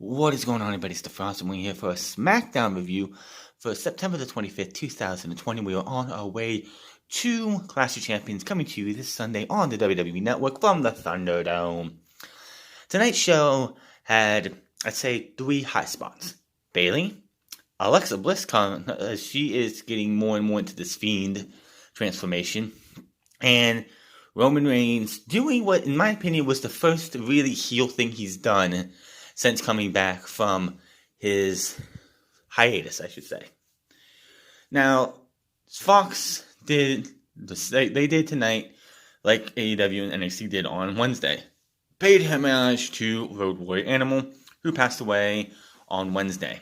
What is going on, everybody? It's the Frost, and we're here for a Smackdown review for September the 25th, 2020. We are on our way to Clash of Champions, coming to you this Sunday on the WWE Network from the Thunderdome. Tonight's show had, I'd say, 3 high spots. Bayley, Alexa Bliss, she is getting more and more into this Fiend transformation, and Roman Reigns doing what, in my opinion, was the first really heel thing he's done since coming back from his hiatus, I should say. Now, Fox did, they did tonight, like AEW and NXT did on Wednesday. Paid homage to Road Warrior Animal, who passed away on Wednesday.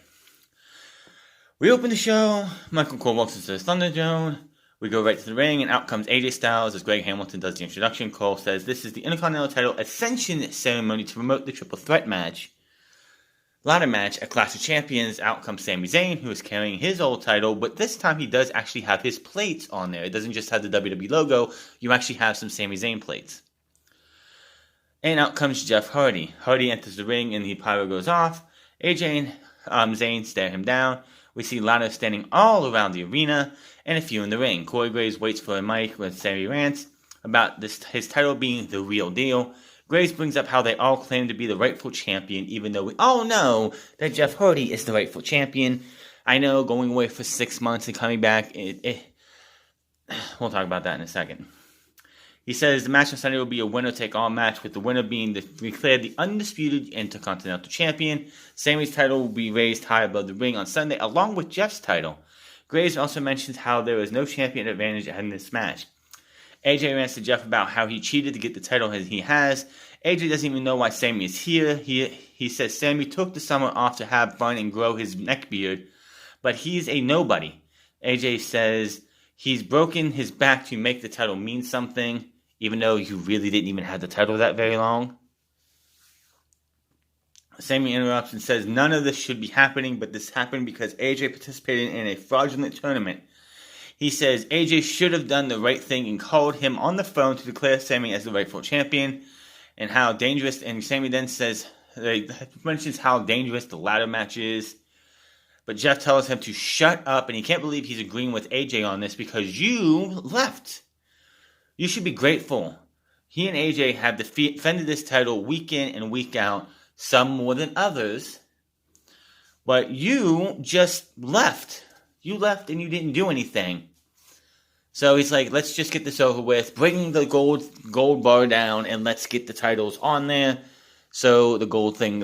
We open the show, Michael Cole walks into the Thunderdome. We go right to the ring, and out comes AJ Styles as Greg Hamilton does the introduction. Cole says this is the Intercontinental title Ascension ceremony to promote the triple threat match. Ladder match at Clash of Champions. Out comes Sami Zayn, who is carrying his old title, but this time he does actually have his plates on there. It doesn't just have the WWE logo, you actually have some Sami Zayn plates. And out comes Jeff Hardy. Hardy enters the ring and the pyro goes off. AJ and Zayn stare him down. We see ladders standing all around the arena and a few in the ring. Corey Graves waits for a mic when Sami rants about his title being the real deal. Graves brings up how they all claim to be the rightful champion, even though we all know that Jeff Hardy is the rightful champion. I know, going away for 6 months and coming back, we'll talk about that in a second. He says the match on Sunday will be a winner-take-all match, with the winner being declared the undisputed Intercontinental Champion. Sami's title will be raised high above the ring on Sunday, along with Jeff's title. Graves also mentions how there is no champion advantage in this match. AJ rants to Jeff about how he cheated to get the title as he has. AJ doesn't even know why Sami is here. He says Sami took the summer off to have fun and grow his neck beard, but he's a nobody. AJ says he's broken his back to make the title mean something, even though you really didn't even have the title that very long. Sami interrupts and says none of this should be happening, but this happened because AJ participated in a fraudulent tournament. He says AJ should have done the right thing and called him on the phone to declare Sami as the rightful champion, and how dangerous, and Sami then mentions how dangerous the ladder match is. But Jeff tells him to shut up, and he can't believe he's agreeing with AJ on this because you left. You should be grateful. He and AJ have defended this title week in and week out, some more than others, but you just left. You left and you didn't do anything. So he's like, let's just get this over with. Bring the gold bar down and let's get the titles on there. So the gold thing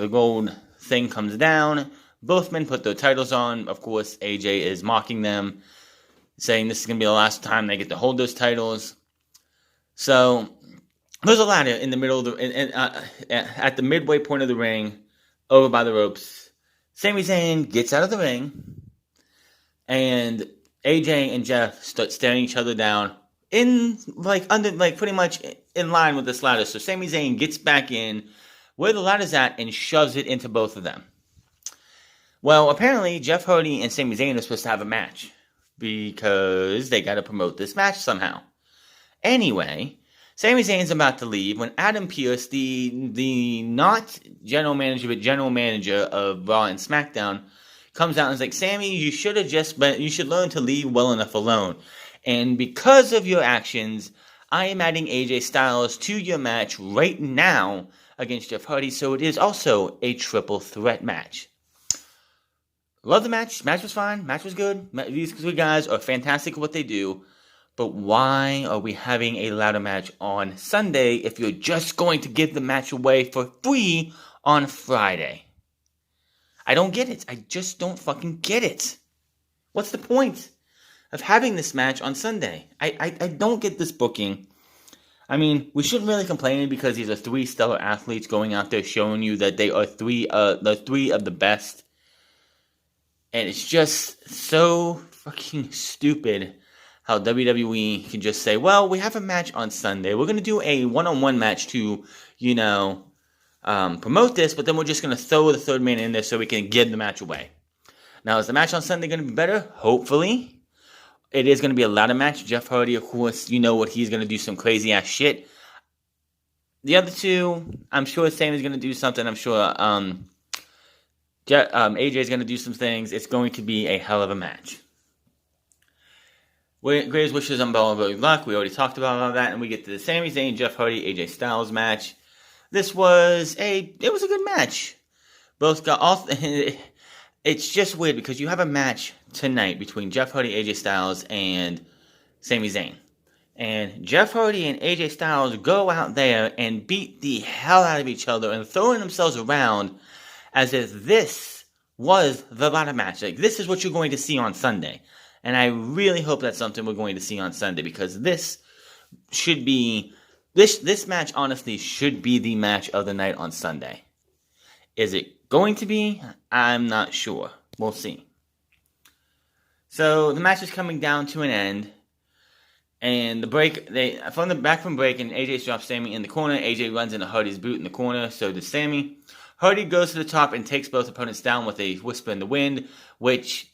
comes down. Both men put their titles on. Of course, AJ is mocking them, saying this is going to be the last time they get to hold those titles. So there's a ladder in the middle of at the midway point of the ring, over by the ropes. Sami Zayn gets out of the ring, and AJ and Jeff start staring each other down pretty much in line with this ladder. So Sami Zayn gets back in where the ladder's at and shoves it into both of them. Well, apparently Jeff Hardy and Sami Zayn are supposed to have a match because they got to promote this match somehow. Anyway, Sami Zayn's about to leave when Adam Pearce, the not general manager but general manager of Raw and Smackdown, comes out and is like, Sami, you should learn to leave well enough alone. And because of your actions, I am adding AJ Styles to your match right now against Jeff Hardy, so it is also a triple threat match. Love the match. Match was fine. Match was good. These 2 guys are fantastic at what they do. But why are we having a ladder match on Sunday if you're just going to give the match away for free on Friday? I don't get it. I just don't fucking get it. What's the point of having this match on Sunday? I don't get this booking. I mean, we shouldn't really complain because these are 3 stellar athletes going out there showing you that they are 3 of the best. And it's just so fucking stupid how WWE can just say, well, we have a match on Sunday. We're going to do a one-on-one match to, promote this, but then we're just going to throw the third man in there so we can give the match away. Now, is the match on Sunday going to be better? Hopefully. It is going to be a ladder match. Jeff Hardy, of course, you know what he's going to do, some crazy-ass shit. The other 2, I'm sure Sami's going to do something. I'm sure AJ is going to do some things. It's going to be a hell of a match. Greatest wishes on Bella Luck. We already talked about all that, and we get to the Sami Zayn, Jeff Hardy, AJ Styles match. This was a good match. Both got off. It's just weird because you have a match tonight between Jeff Hardy, AJ Styles, and Sami Zayn. And Jeff Hardy and AJ Styles go out there and beat the hell out of each other and throwing themselves around as if this was the ladder match. Like, this is what you're going to see on Sunday. And I really hope that's something we're going to see on Sunday, because this should be, this match honestly should be the match of the night on Sunday. Is it going to be? I'm not sure. We'll see. So the match is coming down to an end. And the break, back from break, and AJ drops Sami in the corner. AJ runs into Hardy's boot in the corner, so does Sami. Hardy goes to the top and takes both opponents down with a whisper in the wind, which,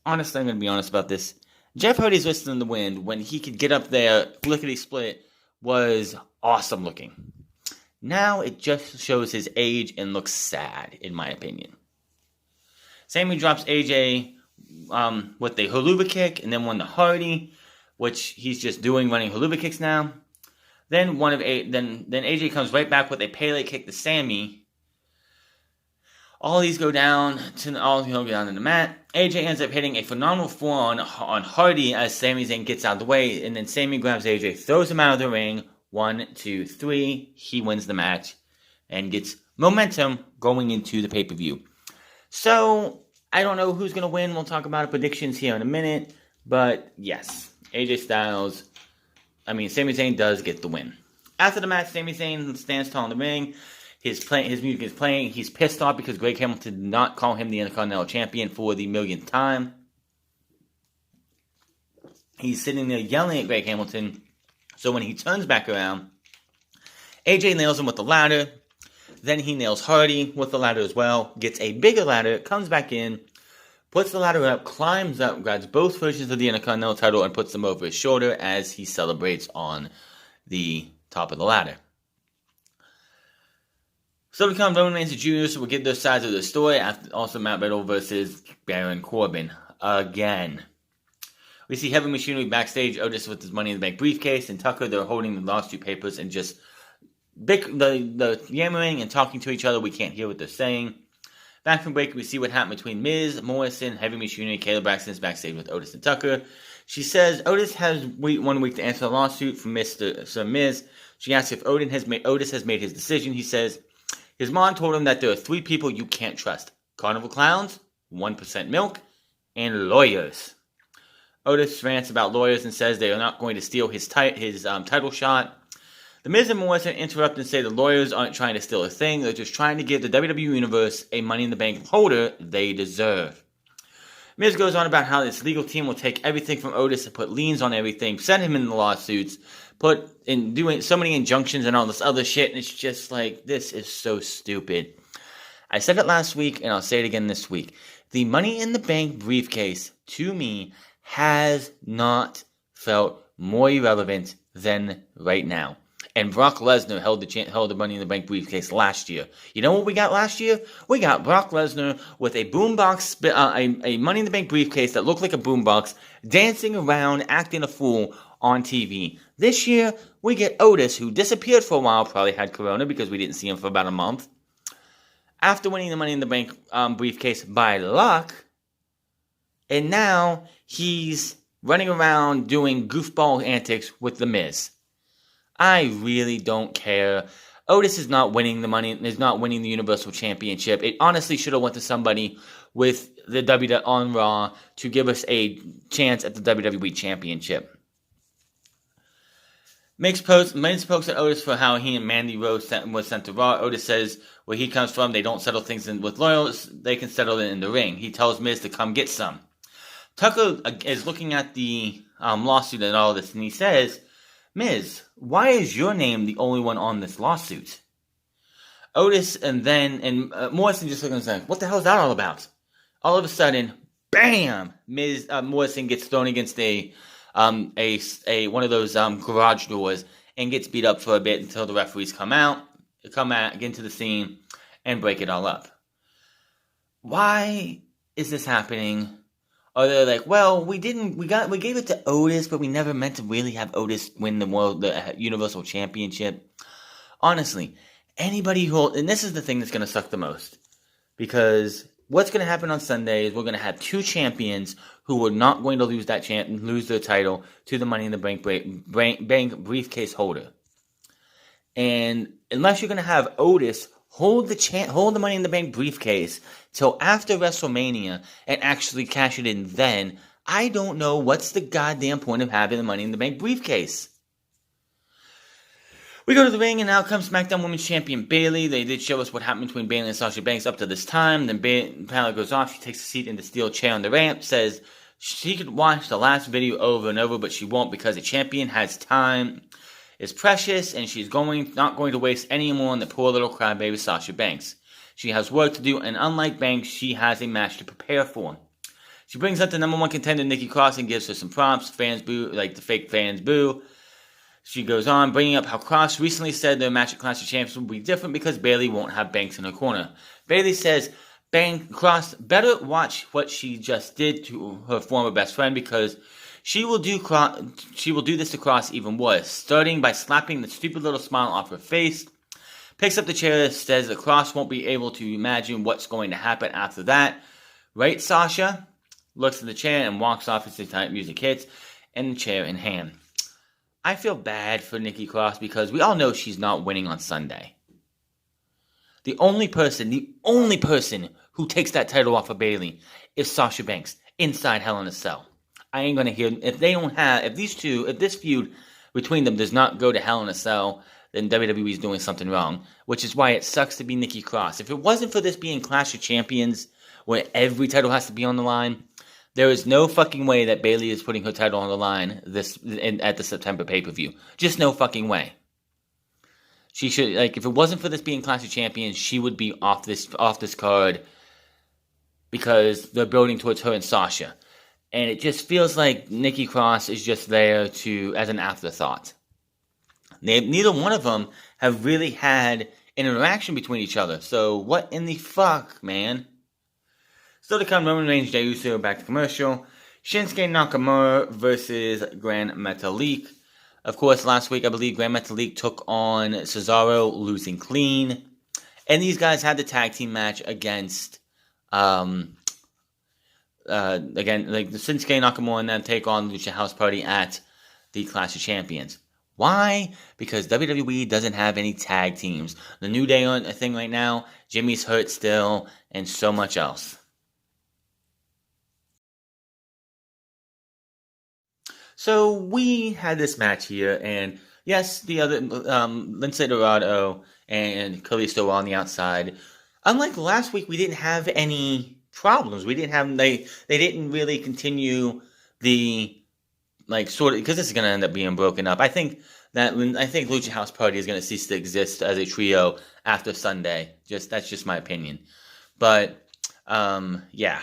honestly, I'm going to be honest about this. Jeff Hardy's whisper in the wind, when he could get up there, flickety-split, was awesome looking. Now it just shows his age and looks sad, in my opinion. Sami drops AJ with a haluva kick, and then one to Hardy, which he's just running haluva kicks now. Then then AJ comes right back with a Pele kick to Sami. All these go down to the mat. AJ ends up hitting a phenomenal forearm on Hardy as Sami Zayn gets out of the way, and then Sami grabs AJ, throws him out of the ring. 1, 2, 3. He wins the match and gets momentum going into the pay-per-view. So, I don't know who's going to win. We'll talk about predictions here in a minute. But, yes, Sami Zayn does get the win. After the match, Sami Zayn stands tall in the ring. His music is playing. He's pissed off because Greg Hamilton did not call him the Intercontinental Champion for the millionth time. He's sitting there yelling at Greg Hamilton. So when he turns back around, AJ nails him with the ladder. Then he nails Hardy with the ladder as well. Gets a bigger ladder, comes back in, puts the ladder up, climbs up, grabs both versions of the Intercontinental title, and puts them over his shoulder as he celebrates on the top of the ladder. So we come Roman Reigns and Jr., so we'll get those sides of the story. After also Matt Riddle versus Baron Corbin again. We see Heavy Machinery backstage, Otis with his Money in the Bank briefcase, and Tucker, they're holding the lawsuit papers and just the yammering and talking to each other. We can't hear what they're saying. Back from break, we see what happened between Miz, Morrison, Heavy Machinery, Kayla Braxton is backstage with Otis and Tucker. She says Otis has 1 week to answer the lawsuit from Miz. She asks if Otis has made his decision. He says his mom told him that there are 3 people you can't trust: carnival clowns, 1% milk, and lawyers. Otis rants about lawyers and says they are not going to steal his title shot. The Miz and Morrison interrupt and say the lawyers aren't trying to steal a thing. They're just trying to give the WWE Universe a Money in the Bank holder they deserve. Miz goes on about how this legal team will take everything from Otis and put liens on everything, send him in the lawsuits, put in doing so many injunctions and all this other shit, and it's just like, this is so stupid. I said it last week, and I'll say it again this week. The Money in the Bank briefcase, to me, has not felt more irrelevant than right now. And Brock Lesnar held the Money in the Bank briefcase last year. You know what we got last year? We got Brock Lesnar with a boombox, a Money in the Bank briefcase that looked like a boombox, dancing around, acting a fool on TV. This year, we get Otis, who disappeared for a while, probably had corona because we didn't see him for about a month. After winning the Money in the Bank briefcase by luck, and now he's running around doing goofball antics with The Miz. I really don't care. Otis is not winning the Universal Championship. It honestly should have went to somebody with the WWE on Raw to give us a chance at the WWE Championship. Miz pokes at Otis for how he and Mandy Rose was sent to Raw. Otis says where he comes from, they don't settle things with lawyers. They can settle it in the ring. He tells Miz to come get some. Tucker is looking at the lawsuit and all this, and he says, Miz, why is your name the only one on this lawsuit? Otis and Morrison just looking and saying, what the hell is that all about? All of a sudden, bam! Morrison gets thrown against a one of those garage doors and gets beat up for a bit until the referees come out, get into the scene, and break it all up. why is this happening? Or they're like, well, we gave it to Otis, but we never meant to really have Otis win the Universal Championship. Honestly, anybody and this is the thing that's going to suck the most. Because what's going to happen on Sunday is we're going to have two champions who are not going to lose their title to the Money in the Bank briefcase holder. And unless you're going to have Otis hold the Money in the Bank briefcase till after WrestleMania and actually cash it in then, I don't know what's the goddamn point of having the Money in the Bank briefcase. We go to the ring, and out comes Smackdown Women's Champion Bayley. They did show us what happened between Bayley and Sasha Banks up to this time. Then Bayley goes off. She takes a seat in the steel chair on the ramp, says she could watch the last video over and over, but she won't because a champion has time. Is precious, and she's not going to waste any more on the poor little crybaby Sasha Banks. She has work to do, and unlike Banks, she has a match to prepare for. She brings up the number one contender, Nikki Cross, and gives her some props. Fans boo, like the fake fans boo. She goes on, bringing up how Cross recently said their match at Clash of Champions will be different because Bayley won't have Banks in her corner. Bayley says Cross better watch what she just did to her former best friend because she will do this to Cross even worse, starting by slapping the stupid little smile off her face. Picks up the chair, says that Cross won't be able to imagine what's going to happen after that. Right, Sasha? Looks at the chair and walks off as the tight music hits, and the chair in hand. I feel bad for Nikki Cross because we all know she's not winning on Sunday. The only person who takes that title off of Bayley is Sasha Banks inside Hell in a Cell. I ain't gonna hear if this feud between them does not go to Hell in a Cell, then WWE is doing something wrong. Which is why it sucks to be Nikki Cross. If it wasn't for this being Clash of Champions, where every title has to be on the line, there is no fucking way that Bayley is putting her title on the line at the September pay-per-view. Just no fucking way. She should, if it wasn't for this being Clash of Champions, she would be off this card because they're building towards her and Sasha. And it just feels like Nikki Cross is just there as an afterthought. Neither one of them have really had an interaction between each other. So what in the fuck, man? Still to come, Roman Reigns, Jay Uso, back to commercial. Shinsuke Nakamura versus Gran Metalik. Of course, last week, I believe Gran Metalik took on Cesaro, losing clean. And these guys had the tag team match against, the Shinsuke Nakamura and then take on Lucha House Party at the Clash of Champions. Why? Because WWE doesn't have any tag teams. The New Day on a thing right now, Jimmy's hurt still, and so much else. So we had this match here, and yes, the other Lince Dorado and Kalisto were on the outside. Unlike last week, we didn't have any problems. We didn't have they didn't really continue the because this is going to end up being broken up. I think Lucha House Party is going to cease to exist as a trio after Sunday. That's just my opinion. But yeah.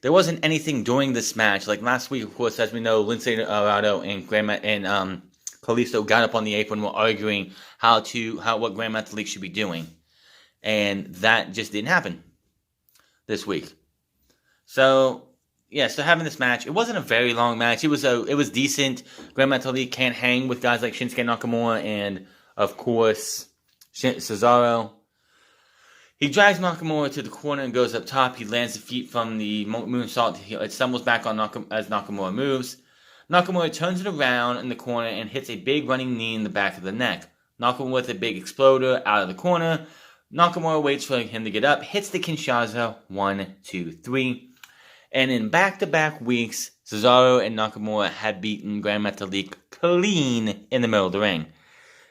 There wasn't anything during this match. Like last week, of course, as we know, Lince Dorado and Kalisto got up on the apron and were arguing what Gran Metalik should be doing. And that just didn't happen this week. So, yeah, so having this match, it wasn't a very long match. It was decent. Gran Metalik can't hang with guys like Shinsuke Nakamura and, of course, Cesaro. He drags Nakamura to the corner and goes up top. He lands the feet from the moonsault. It stumbles back on as Nakamura moves. Nakamura turns it around in the corner and hits a big running knee in the back of the neck. Nakamura with a big exploder out of the corner. Nakamura waits for him to get up, hits the Kinshasa, 1, 2, 3. And in back-to-back weeks, Cesaro and Nakamura had beaten Gran Metalik clean in the middle of the ring.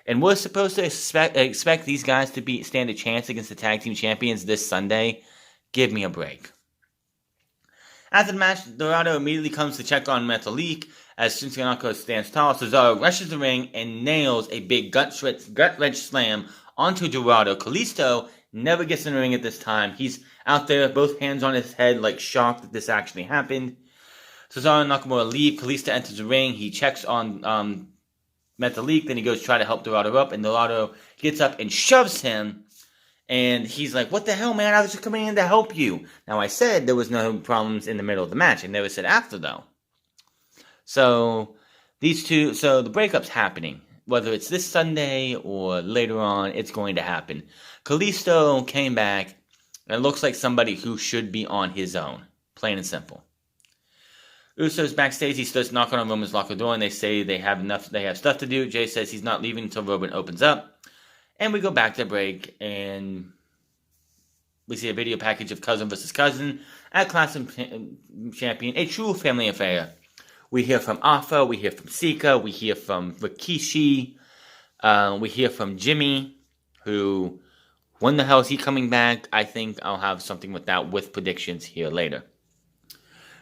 And we're supposed to expect these guys to stand a chance against the tag team champions this Sunday? Give me a break. After the match, Dorado immediately comes to check on Metalik. As Shinsuke Nakamura stands tall, Cesaro rushes the ring and nails a big gut-wrench slam onto Dorado. Kalisto never gets in the ring at this time. He's out there, both hands on his head, shocked that this actually happened. Cesaro and Nakamura leave. Kalisto enters the ring. He checks on Metalik, then he goes try to help Dorado up, and Dorado gets up and shoves him And he's like, what the hell, man? I was just coming in to help you. Now, I said there was no problems in the middle of the match. I never said after, though. So, the breakup's happening. Whether it's this Sunday or later on, it's going to happen. Kalisto came back, and it looks like somebody who should be on his own. Plain and simple. Uso's backstage. He starts knocking on Roman's locker door, and they say they have stuff to do. Jay says he's not leaving until Roman opens up. And we go back to break, and we see a video package of cousin versus cousin at Clash of Champion, a true family affair. We hear from Alpha, we hear from Sika, we hear from Rikishi, we hear from Jimmy, who, when the hell is he coming back? I think I'll have something with that with predictions here later.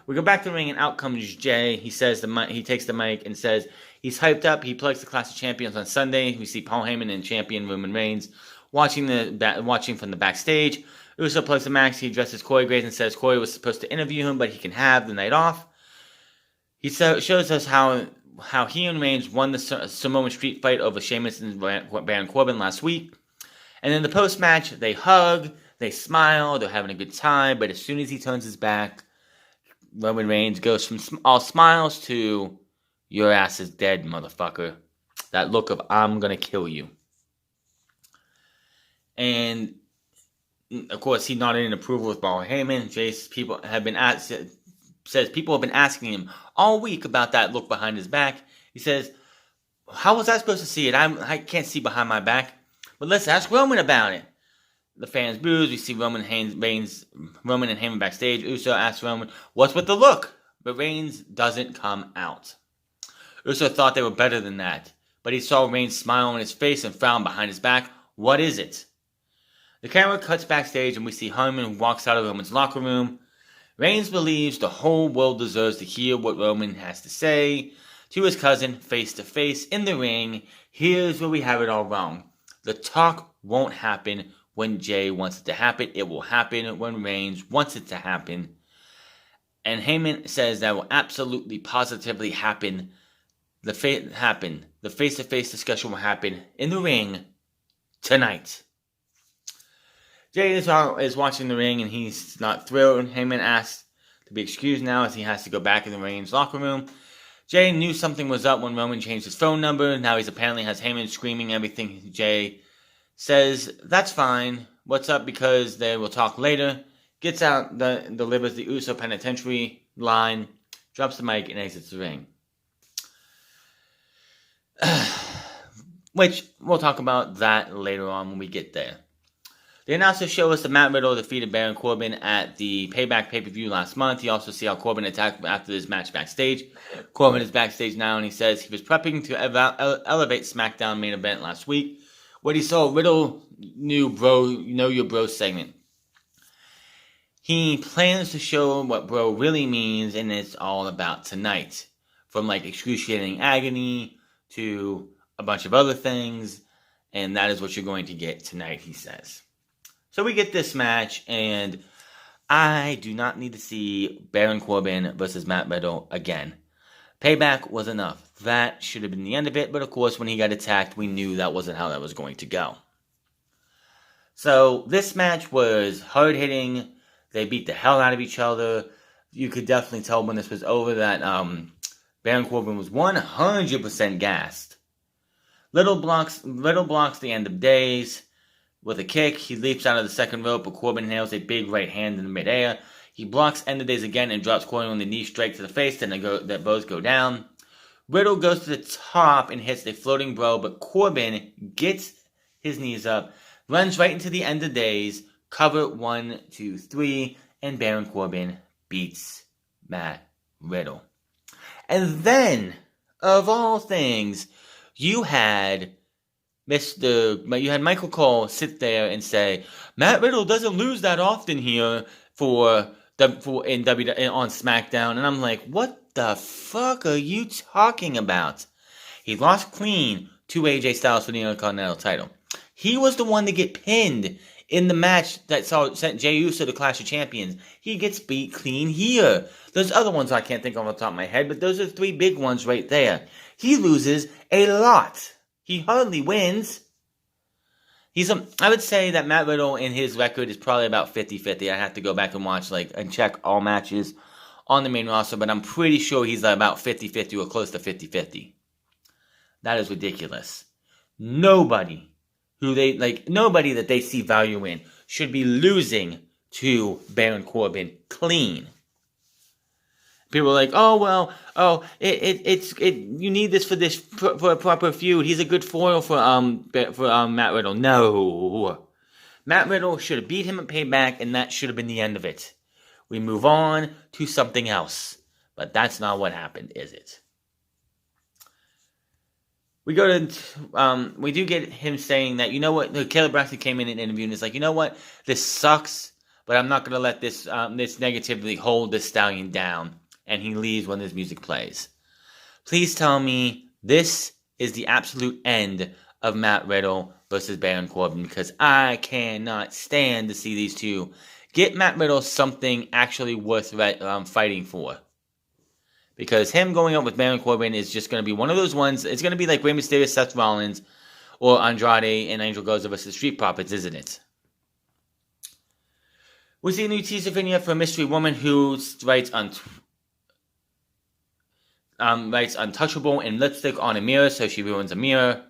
We go back to the ring, and out comes Jay. He says he takes the mic and says he's hyped up. He plugs the Clash of Champions on Sunday. We see Paul Heyman and champion Roman Reigns watching from the backstage. Uso plugs the max. He addresses Corey Graves and says Corey was supposed to interview him, but he can have the night off. He shows us how he and Reigns won the Samoan street fight over Sheamus and Baron Corbin last week. And in the post-match, they hug, they smile, they're having a good time, but as soon as he turns his back, Roman Reigns goes from all smiles to, your ass is dead, motherfucker. That look of, I'm gonna kill you. And, of course, he nodded in approval with Paul Heyman. Says people have been asking him all week about that look behind his back. He says, how was I supposed to see it? I can't see behind my back. But let's ask Roman about it. The fans boos. We see Roman and Heyman backstage. Uso asks Roman, what's with the look? But Reigns doesn't come out. Uso thought they were better than that. But he saw Reigns smile on his face and frown behind his back. What is it? The camera cuts backstage and we see Heyman walks out of Roman's locker room. Reigns believes the whole world deserves to hear what Roman has to say to his cousin face to face in the ring. Here's where we have it all wrong. The talk won't happen when Jay wants it to happen. It will happen when Reigns wants it to happen. And Heyman says that will absolutely, positively happen. The face-to-face discussion will happen in the ring tonight. Jay is watching the ring and he's not thrilled. Heyman asks to be excused now as he has to go back in the Reigns locker room. Jay knew something was up when Roman changed his phone number. Now he's apparently has Heyman screaming everything. Jay says, that's fine. What's up? Because they will talk later. Gets out, delivers the Uso penitentiary line, drops the mic, and exits the ring. Which, we'll talk about that later on when we get there. The announcers show us that Matt Riddle defeated Baron Corbin at the Payback pay-per-view last month. You also see how Corbin attacked after this match backstage. Corbin is backstage now, and he says he was prepping to elevate Smackdown main event last week, where he saw Riddle new Know Your Bro segment. He plans to show what bro really means, and it's all about tonight. From like excruciating agony to a bunch of other things, and that is what you're going to get tonight, he says. So we get this match, and I do not need to see Baron Corbin versus Matt Riddle again. Payback was enough. That should have been the end of it, but of course when he got attacked, we knew that wasn't how that was going to go. So this match was hard-hitting. They beat the hell out of each other. You could definitely tell when this was over that Baron Corbin was 100% gassed. Riddle blocks the end of days. With a kick, he leaps out of the second rope, but Corbin nails a big right hand in midair. He blocks End of Days again and drops Corbin on the knee straight to the face, then they both go down. Riddle goes to the top and hits the floating bro, but Corbin gets his knees up, runs right into the End of Days, cover 1, 2, 3, and Baron Corbin beats Matt Riddle. And then, of all things, you had Michael Cole sit there and say, Matt Riddle doesn't lose that often here on SmackDown. And I'm like, what the fuck are you talking about? He lost clean to AJ Styles for the Intercontinental title. He was the one to get pinned in the match that sent Jay Uso to Clash of Champions. He gets beat clean here. There's other ones I can't think of off the top of my head, but those are 3 big ones right there. He loses a lot. He hardly wins. I would say that Matt Riddle in his record is probably about 50-50. I have to go back and watch and check all matches on the main roster, but I'm pretty sure he's about 50-50 or close to 50-50. That is ridiculous. Nobody that they see value in should be losing to Baron Corbin clean. People are like, you need this for a proper feud. He's a good foil for Matt Riddle. No, Matt Riddle should have beat him at Payback, and that should have been the end of it. We move on to something else, but that's not what happened, is it? We do get him saying that, you know what? Caleb Braxton came in an interview and is like, you know what? This sucks, but I'm not going to let this negativity hold this stallion down. And he leaves when his music plays. Please tell me this is the absolute end of Matt Riddle versus Baron Corbin, because I cannot stand to see these two get Matt Riddle something actually worth fighting for. Because him going up with Baron Corbin is just going to be one of those ones. It's going to be like Rey Mysterio, Seth Rollins, or Andrade and Angel Garza versus Street Profits, isn't it? We see a new teaser vignette for a mystery woman who writes untouchable in lipstick on a mirror, so she ruins a mirror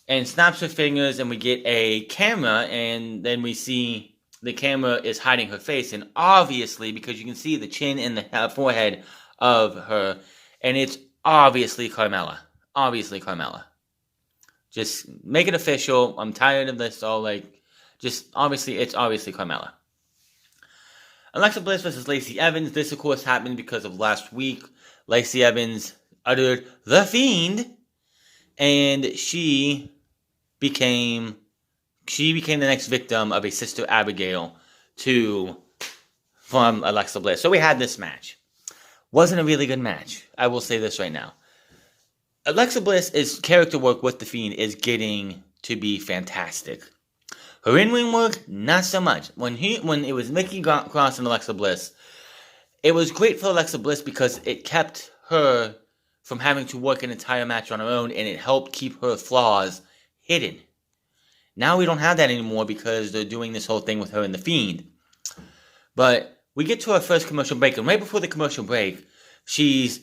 and snaps her fingers, and we get a camera, and then we see the camera is hiding her face, and obviously, because you can see the chin and the forehead of her, and it's obviously Carmella. Just make it official. I'm tired of this all, it's obviously Carmella. Alexa Bliss versus Lacey Evans. This, of course, happened because of last week. Lacey Evans uttered "The Fiend," and she became the next victim of a Sister Abigail from Alexa Bliss. So we had this match. Wasn't a really good match. I will say this right now. Alexa Bliss's character work with The Fiend is getting to be fantastic. Her in-ring work, not so much. When it was Nikki Cross and Alexa Bliss, it was great for Alexa Bliss because it kept her from having to work an entire match on her own, and it helped keep her flaws hidden. Now we don't have that anymore because they're doing this whole thing with her and The Fiend. But we get to our first commercial break, and right before the commercial break, looks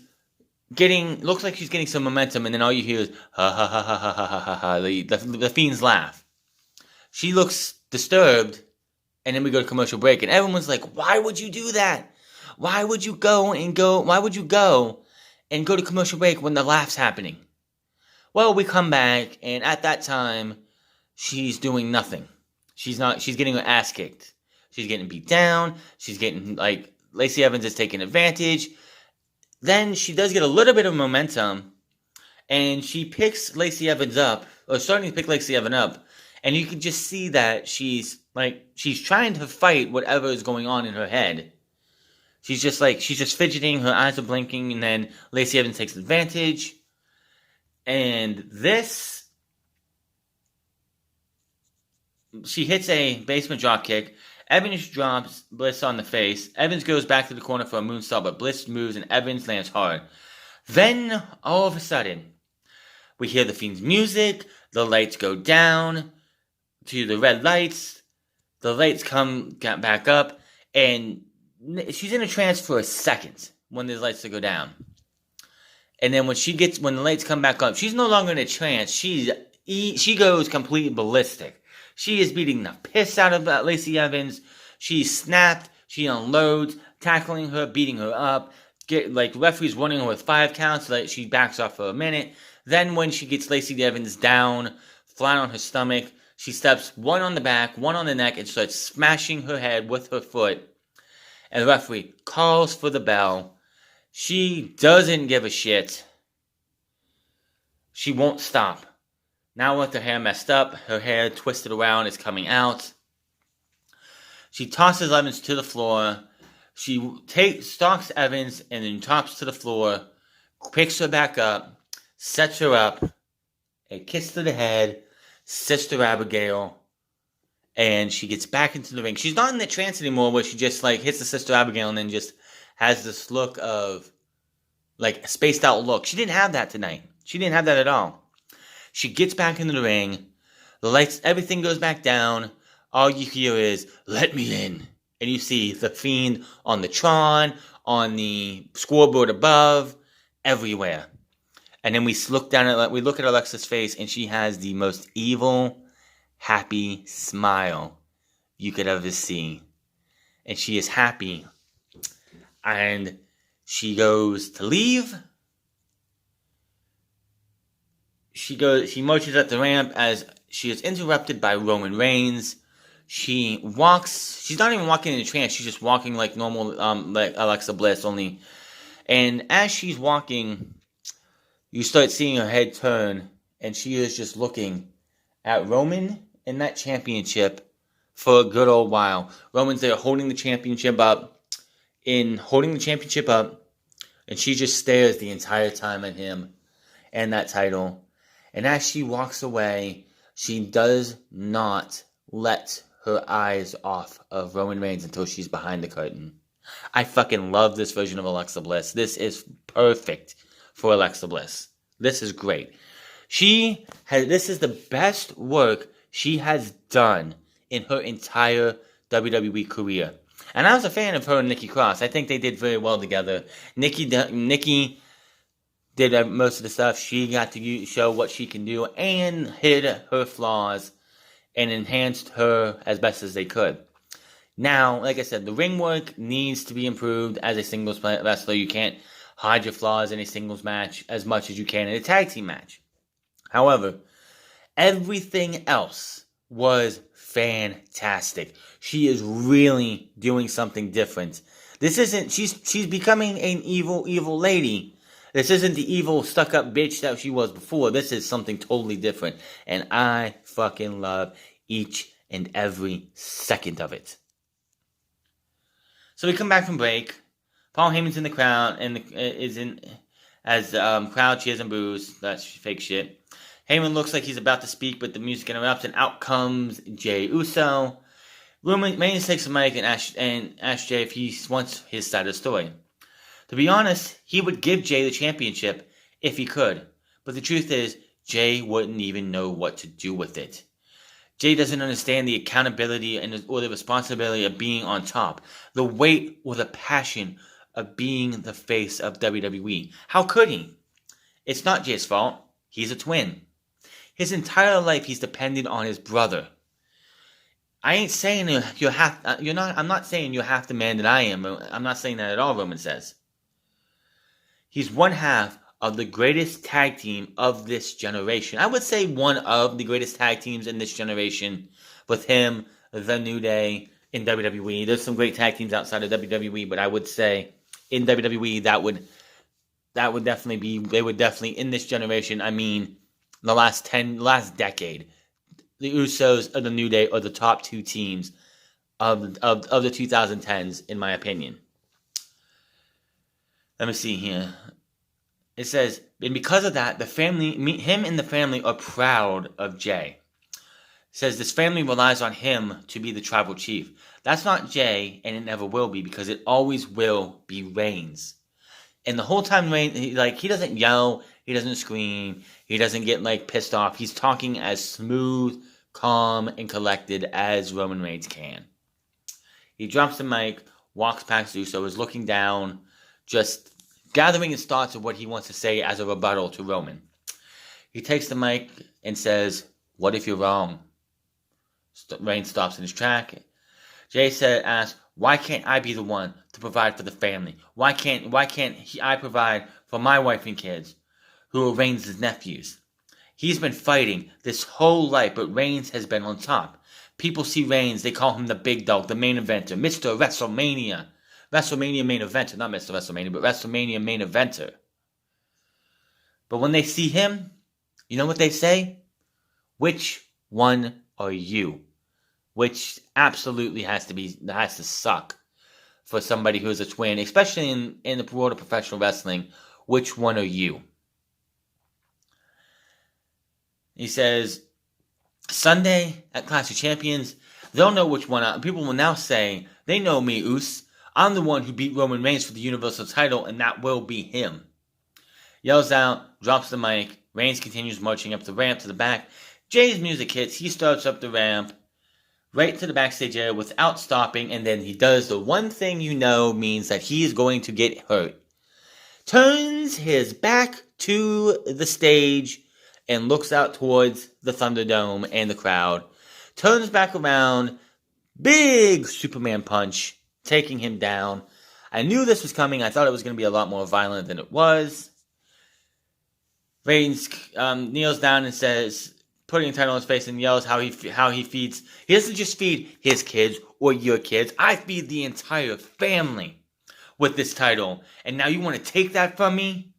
like she's getting some momentum, and then all you hear is ha ha ha ha ha ha ha ha, the Fiend's laugh. She looks disturbed, and then we go to commercial break, and everyone's like, why would you do that? Why would you go and go to commercial break when the laugh's happening? Well, we come back, and at that time, she's doing nothing. She's getting her ass kicked. She's getting beat down. She's getting, Lacey Evans is taking advantage. Then she does get a little bit of momentum, and she picks Lacey Evans up, or starting to pick Lacey Evans up, and you can just see that she's trying to fight whatever is going on in her head. She's just fidgeting, her eyes are blinking, and then Lacey Evans takes advantage. And she hits a basement dropkick. Evans drops Bliss on the face. Evans goes back to the corner for a moonsault, but Bliss moves and Evans lands hard. Then, all of a sudden, we hear the Fiend's music. The lights go down to the red lights. The lights come back up, and she's in a trance for a second when the lights go down. And then when the lights come back up, she's no longer in a trance. She goes completely ballistic. She is beating the piss out of Lacey Evans. She's snapped. She unloads, tackling her, beating her up. Referees running her with 5 counts so that she backs off for a minute. Then when she gets Lacey Evans down, flat on her stomach, she steps one on the back, one on the neck, and starts smashing her head with her foot. And the referee calls for the bell. She doesn't give a shit. She won't stop. Now with her hair messed up, her hair twisted around is coming out. She tosses Evans to the floor. She stalks Evans and then drops to the floor, picks her back up, sets her up, a kiss to the head, Sister Abigail, and she gets back into the ring. She's not in the trance anymore where she just hits the Sister Abigail and then just has this look of a spaced out look. She didn't have that tonight. She didn't have that at all. She gets back into the ring. The lights, everything goes back down. All you hear is, "Let me in." And you see the Fiend on the Tron, on the scoreboard above, everywhere. And then we look at Alexa's face, and she has the most evil, happy smile you could ever see. And she is happy. And she goes to leave. She marches up the ramp as she is interrupted by Roman Reigns. She walks. She's not even walking in a trance. She's just walking like normal, like Alexa Bliss only. And as she's walking, you start seeing her head turn, and she is just looking at Roman in that championship for a good old while. Roman's there holding the championship up, and she just stares the entire time at him and that title. And as she walks away, she does not let her eyes off of Roman Reigns until she's behind the curtain. I fucking love this version of Alexa Bliss. This is perfect for Alexa Bliss. This is great. This is the best work she has done in her entire WWE career. And I was a fan of her and Nikki Cross. I think they did very well together. Nikki did most of the stuff. She got to show what she can do and hid her flaws and enhanced her as best as they could. Now, like I said, the ring work needs to be improved as a singles wrestler. You can't hide your flaws in a singles match as much as you can in a tag team match. However, everything else was fantastic. She is really doing something different. She's becoming an evil lady. This isn't the evil stuck-up bitch that she was before. This is something totally different. And I fucking love each and every second of it. So we come back from break. Paul Heyman's in the crowd and crowd cheers and boos. That's fake shit. Heyman looks like he's about to speak, but the music interrupts, and out comes Jay Uso. Roman Reigns takes the mic and asks Jay if he wants his side of the story. To be honest, he would give Jay the championship if he could. But the truth is, Jay wouldn't even know what to do with it. Jay doesn't understand the accountability or the responsibility of being on top. The weight or the passion of being the face of WWE. How could he? It's not Jay's fault. He's a twin. His entire life he's depended on his brother. I ain't saying I'm not saying you're half the man that I am. I'm not saying that at all, Roman says. He's one half of the greatest tag team of this generation. I would say one of the greatest tag teams in this generation with him, The New Day, in WWE. There's some great tag teams outside of WWE, but I would say in WWE that would definitely be, they would definitely, in this generation, I mean, the last decade, the Usos or The New Day are the top two teams of the 2010s, in my opinion. Let me see here. It says, and because of that, him and the family are proud of Jay. It says this family relies on him to be the tribal chief. That's not Jay, and it never will be, because it always will be Reigns. And the whole time, Reigns, he doesn't yell, he doesn't scream, he doesn't get pissed off. He's talking as smooth, calm, and collected as Roman Reigns can. He drops the mic, walks past Uso, is looking down, just gathering his thoughts of what he wants to say as a rebuttal to Roman. He takes the mic and says, "What if you're wrong?" Reigns stops in his track. Jay asks, "Why can't I be the one to provide for the family? Why can't I provide for my wife and kids, who are Reigns' nephews? He's been fighting this whole life, but Reigns has been on top. People see Reigns, they call him the big dog, the main eventer, Mr. WrestleMania. WrestleMania main eventer, not Mr. WrestleMania, but WrestleMania main eventer. But when they see him, you know what they say? Which one are you?" Which absolutely has to suck for somebody who is a twin, especially in the world of professional wrestling. Which one are you? He says, "Sunday at Clash of Champions, they'll know which one. People will now say, they know me, Us. I'm the one who beat Roman Reigns for the Universal title, and that will be him." Yells out, drops the mic. Reigns continues marching up the ramp to the back. Jay's music hits. He starts up the ramp right to the backstage area without stopping, and then he does the one thing you know means that he is going to get hurt. Turns his back to the stage and looks out towards the Thunderdome and the crowd. Turns back around, big Superman punch, taking him down. I knew this was coming. I thought it was going to be a lot more violent than it was. Reigns kneels down and says, putting a title on his face, and yells how he feeds. He doesn't just feed his kids or your kids. I feed the entire family with this title. And now you want to take that from me?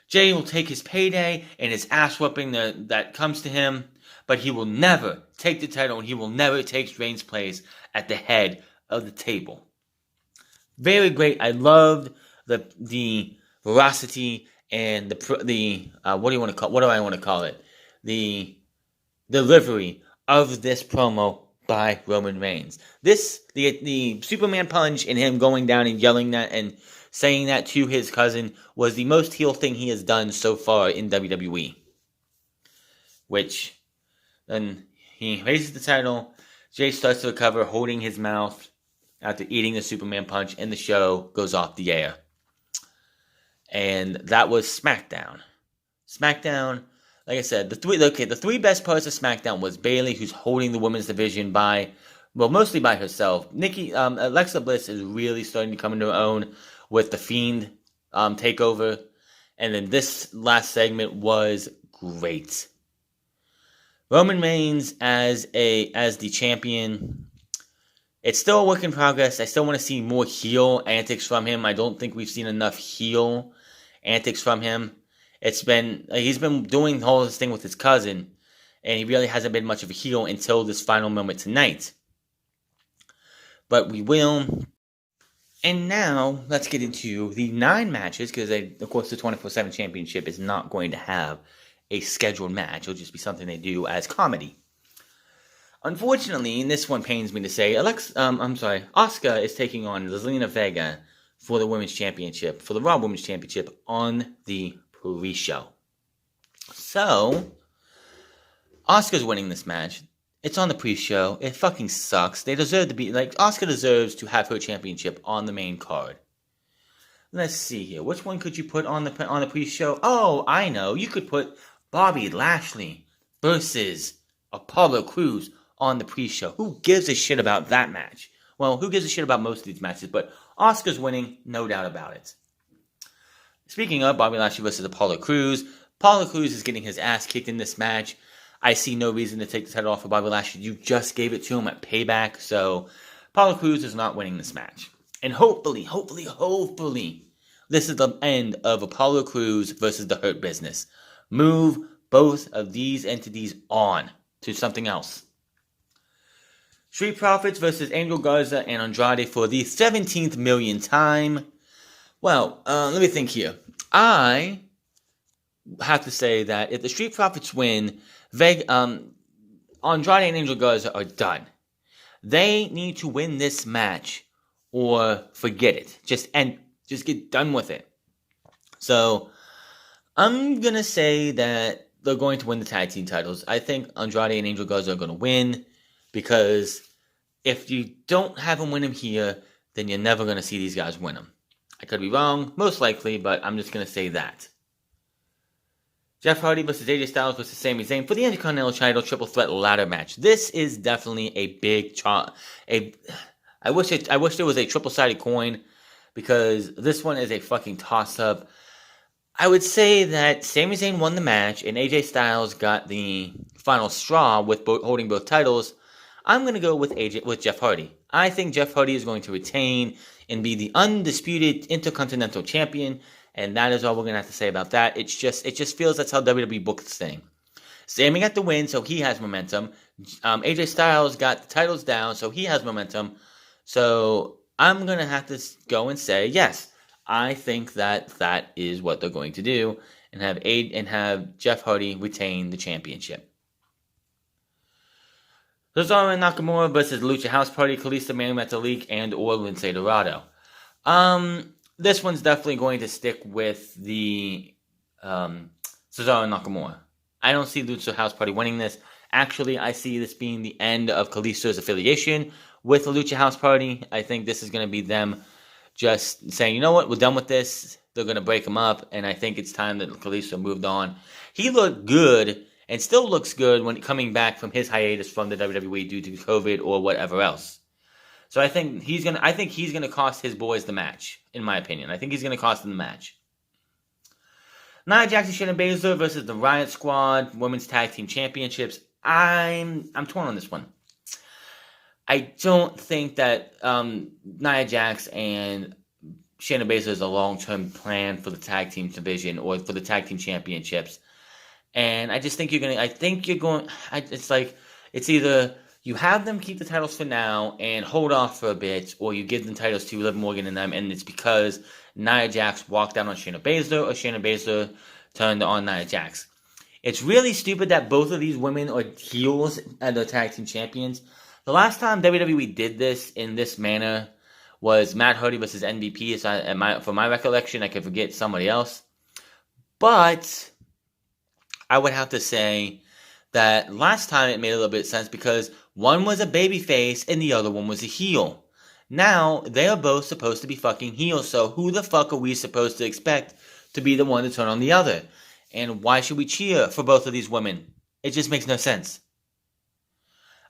Jay will take his payday and his ass whooping that comes to him, but he will never take the title, and he will never take Reigns' place at the head of the table. Very great. I loved the veracity and the what do I want to call it? The delivery of this promo by Roman Reigns. The Superman punch and him going down and yelling that and saying that to his cousin was the most heel thing he has done so far in WWE. Which, then he raises the title. Jay starts to recover, holding his mouth after eating the Superman punch, and the show goes off the air. And that was Smackdown. Smackdown, like I said, the three best parts of Smackdown was Bayley, who's holding the women's division mostly by herself. Nikki, Alexa Bliss is really starting to come into her own with the Fiend takeover. And then this last segment was great. Roman Reigns as the champion. It's still a work in progress. I still want to see more heel antics from him. I don't think we've seen enough heel antics from him. He's been doing the whole thing with his cousin, and he really hasn't been much of a heel until this final moment tonight. But we will. And now, let's get into the 9 matches, because, of course, the 24/7 Championship is not going to have a scheduled match. It'll just be something they do as comedy. Unfortunately, and this one pains me to say, Asuka is taking on Zelina Vega for the Women's Championship, for the Raw Women's Championship on the pre-show. So, Asuka's winning this match. It's on the pre-show. It fucking sucks. They deserve to be, Asuka deserves to have her championship on the main card. Let's see here. Which one could you put on the pre-show? Oh, I know. You could put Bobby Lashley versus Apollo Cruz on the pre-show. Who gives a shit about that match? Well, who gives a shit about most of these matches? But Asuka's winning, no doubt about it. Speaking of Bobby Lashley versus Apollo Cruz is getting his ass kicked in this match. I see no reason to take the title off of Bobby Lashley. You just gave it to him at Payback, so Apollo Cruz is not winning this match. And hopefully, this is the end of Apollo Cruz versus the Hurt Business. Move both of these entities on to something else. Street Profits versus Angel Garza and Andrade for the 17th millionth time. Well, let me think here. I have to say that if the Street Profits win, Andrade and Angel Garza are done. They need to win this match or forget it. Just get done with it. So, I'm going to say that they're going to win the tag team titles. I think Andrade and Angel Garza are going to win because if you don't have them win them here, then you're never going to see these guys win them. I could be wrong, most likely, but I'm just going to say that. Jeff Hardy versus AJ Styles versus Sami Zayn for the Intercontinental title triple threat ladder match. This is definitely a big I wish there was a triple-sided coin because this one is a fucking toss-up. I would say that Sami Zayn won the match and AJ Styles got the final straw with holding both titles. I'm going to go with Jeff Hardy. I think Jeff Hardy is going to retain and be the undisputed Intercontinental Champion, and that is all we're going to have to say about that. It just feels that's how WWE booked this thing. Sami got the win, so he has momentum. AJ Styles got the titles down, so he has momentum. So I'm going to have to go and say, yes, I think that is what they're going to do, and have Jeff Hardy retain the championship. Cesaro and Nakamura versus Lucha House Party, Kalisto, Manu Metalik, and or Lince Dorado. This one's definitely going to stick with the Cesaro and Nakamura. I don't see Lucha House Party winning this. Actually, I see this being the end of Kalisto's affiliation with the Lucha House Party. I think this is going to be them just saying, you know what, we're done with this. They're going to break him up, and I think it's time that Kalisto moved on. He looked good and still looks good when coming back from his hiatus from the WWE due to COVID or whatever else. So I think he's gonna cost his boys the match, in my opinion. I think he's gonna cost them the match. Nia Jax and Shayna Baszler versus the Riot Squad Women's Tag Team Championships. I'm torn on this one. I don't think that Nia Jax and Shayna Baszler is a long-term plan for the tag team division or for the tag team championships. And I just think it's either you have them keep the titles for now and hold off for a bit, or you give the titles to Liv Morgan and them, and it's because Nia Jax walked out on Shayna Baszler or Shayna Baszler turned on Nia Jax. It's really stupid that both of these women are heels and the tag team champions. The last time WWE did this in this manner was Matt Hardy versus MVP. For my recollection, I could forget somebody else. But I would have to say that last time it made a little bit of sense because one was a babyface and the other one was a heel. Now, they are both supposed to be fucking heels, so who the fuck are we supposed to expect to be the one to turn on the other? And why should we cheer for both of these women? It just makes no sense.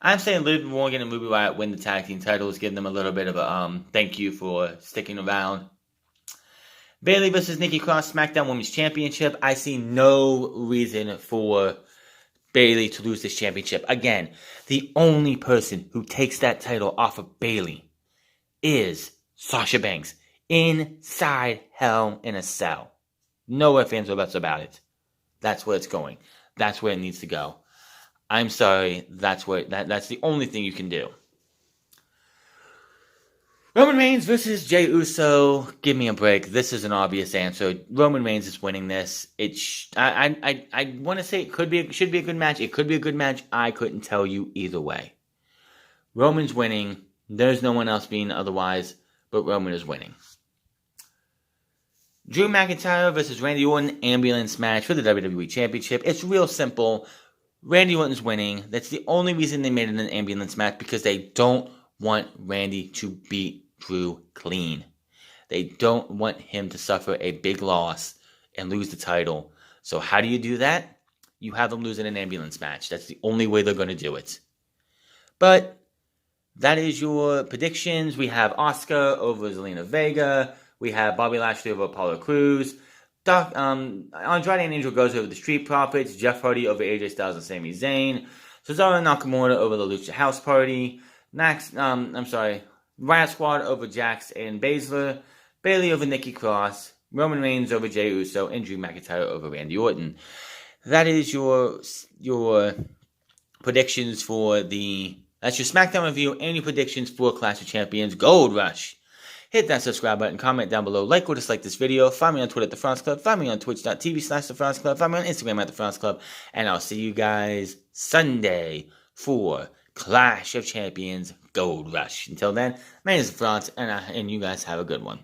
I'm saying Liv Morgan and Ruby Riott win the tag team titles, give them a little bit of a thank you for sticking around. Bayley versus Nikki Cross, SmackDown Women's Championship. I see no reason for Bayley to lose this championship. Again, the only person who takes that title off of Bayley is Sasha Banks. Inside Hell in a Cell. No ifs, ands, or buts about it. That's where it's going. That's where it needs to go. I'm sorry, that's the only thing you can do. Roman Reigns versus Jay Uso. Give me a break. This is an obvious answer. Roman Reigns is winning this. I want to say it should be a good match. It could be a good match. I couldn't tell you either way. Roman's winning. There's no one else being otherwise, but Roman is winning. Drew McIntyre versus Randy Orton ambulance match for the WWE Championship. It's real simple. Randy Orton's winning. That's the only reason they made it an ambulance match, because they don't want Randy to beat Drew clean. They don't want him to suffer a big loss and lose the title. So how do you do that? You have them lose in an ambulance match. That's the only way they're going to do it. But that is your predictions. We have Asuka over Zelina Vega. We have Bobby Lashley over Apollo Cruz. Andrade and Angel Garza over the Street Profits. Jeff Hardy over AJ Styles and Sami Zayn. Cesaro and Nakamura over the Lucha House Party. Riot Squad over Jax and Baszler. Bayley over Nikki Cross. Roman Reigns over Jey Uso. And Drew McIntyre over Randy Orton. That is your predictions for that's your SmackDown review and your predictions for Clash of Champions Gold Rush. Hit that subscribe button, comment down below, like or dislike this video, find me on Twitter at The France Club, find me on twitch.tv/The France Club, find me on Instagram at The France Club, and I'll see you guys Sunday for Clash of Champions Gold Rush. Until then, my name is France, and you guys have a good one.